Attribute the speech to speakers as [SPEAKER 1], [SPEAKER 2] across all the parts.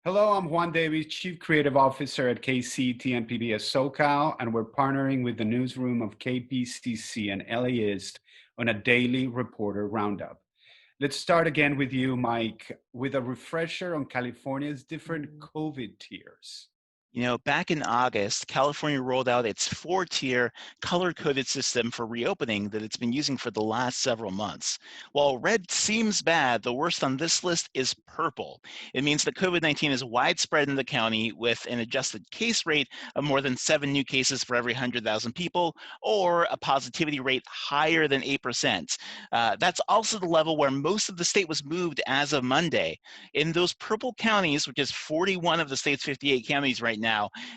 [SPEAKER 1] Hello, I'm Juan Davis, Chief Creative Officer at KCT and PBS SoCal, and we're partnering with the newsroom of KPCC and LAist on a daily reporter roundup. Let's start again with you, Mike, with a refresher on California's different COVID tiers.
[SPEAKER 2] Back in August, California rolled out its four-tier color-coded system for reopening that it's been using for the last several months. While red seems bad, the worst on this list is purple. It means that COVID-19 is widespread in the county with an adjusted case rate of more than 7 new cases for every 100,000 people, or a positivity rate higher than 8%. That's also the level where most of the state was moved as of Monday. In those purple counties, which is 41 of the state's 58 counties right now,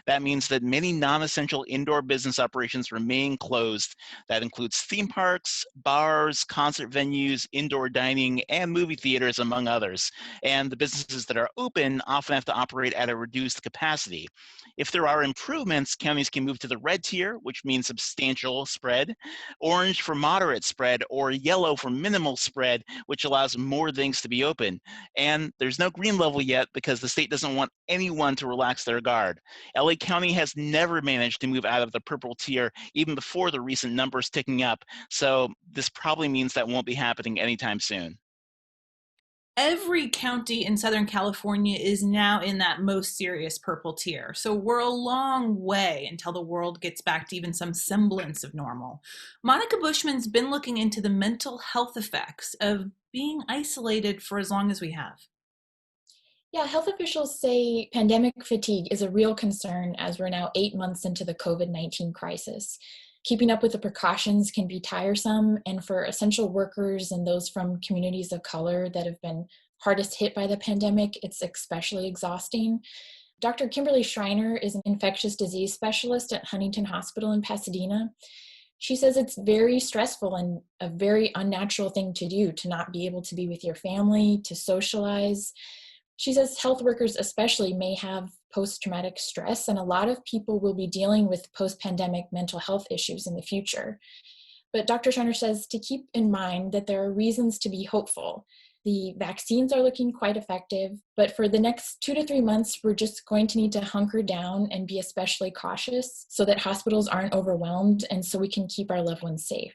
[SPEAKER 2] that means that many non-essential indoor business operations remain closed. That includes theme parks, bars, concert venues, indoor dining, and movie theaters, among others. And the businesses that are open often have to operate at a reduced capacity. If there are improvements, counties can move to the red tier, which means substantial spread, orange for moderate spread, or yellow for minimal spread, which allows more things to be open. And there's no green level yet because the state doesn't want anyone to relax their guard. LA County has never managed to move out of the purple tier, even before the recent numbers ticking up. So this probably means that won't be happening anytime soon.
[SPEAKER 3] Every county in Southern California is now in that most serious purple tier. So we're a long way until the world gets back to even some semblance of normal. Monica Bushman's been looking into the mental health effects of being isolated for as long as we have.
[SPEAKER 4] Yeah, health officials say pandemic fatigue is a real concern as we're now 8 months into the COVID-19 crisis. Keeping up with the precautions can be tiresome, and for essential workers and those from communities of color that have been hardest hit by the pandemic, it's especially exhausting. Dr. Kimberly Schreiner is an infectious disease specialist at Huntington Hospital in Pasadena. She says it's very stressful and a very unnatural thing to do to not be able to be with your family, to socialize. She says health workers especially may have post-traumatic stress, and a lot of people will be dealing with post-pandemic mental health issues in the future. But Dr. Shiner says to keep in mind that there are reasons to be hopeful. The vaccines are looking quite effective, but for the next 2 to 3 months, we're just going to need to hunker down and be especially cautious so that hospitals aren't overwhelmed and so we can keep our loved ones safe.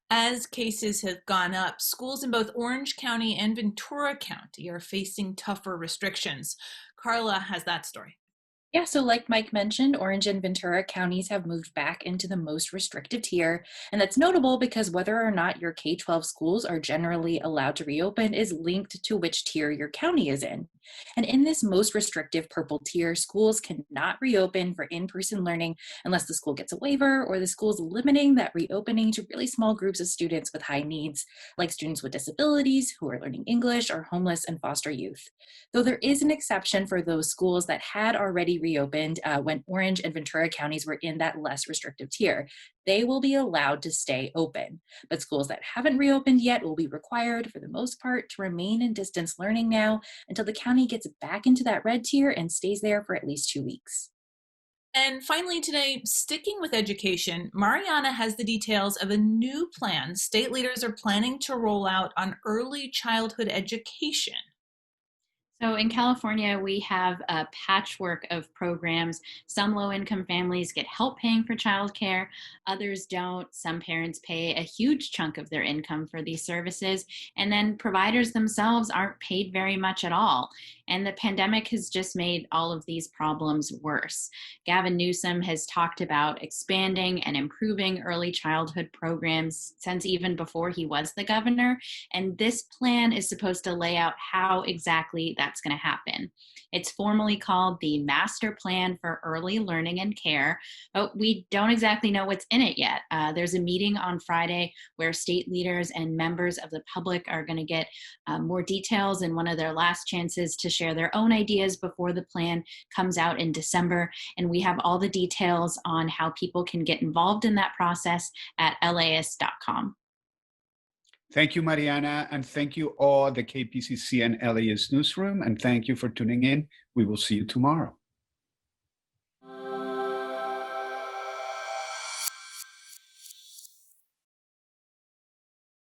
[SPEAKER 3] As cases have gone up, schools in both Orange County and Ventura County are facing tougher restrictions. Carla has that story.
[SPEAKER 5] Yeah, so like Mike mentioned, Orange and Ventura counties have moved back into the most restrictive tier. And that's notable because whether or not your K-12 schools are generally allowed to reopen is linked to which tier your county is in. And in this most restrictive purple tier, schools cannot reopen for in-person learning unless the school gets a waiver or the school's limiting that reopening to really small groups of students with high needs, like students with disabilities who are learning English or homeless and foster youth. Though there is an exception for those schools that had already reopened when Orange and Ventura counties were in that less restrictive tier. They will be allowed to stay open. But schools that haven't reopened yet will be required, for the most part, to remain in distance learning now until the county gets back into that red tier and stays there for at least 2 weeks.
[SPEAKER 3] And finally today, sticking with education, Mariana has the details of a new plan state leaders are planning to roll out on early childhood education.
[SPEAKER 6] So in California, we have a patchwork of programs. Some low-income families get help paying for childcare, others don't. Some parents pay a huge chunk of their income for these services, and then providers themselves aren't paid very much at all. And the pandemic has just made all of these problems worse. Gavin Newsom has talked about expanding and improving early childhood programs since even before he was the governor, and this plan is supposed to lay out how exactly that's going to happen. It's formally called the Master Plan for Early Learning and Care, but we don't exactly know what's in it yet. There's a meeting on Friday where state leaders and members of the public are going to get more details in one of their last chances to share their own ideas before the plan comes out in December. And we have all the details on how people can get involved in that process at laist.com.
[SPEAKER 1] Thank you, Mariana, and thank you all the KPCC and LAist newsroom, and thank you for tuning in. We will see you tomorrow.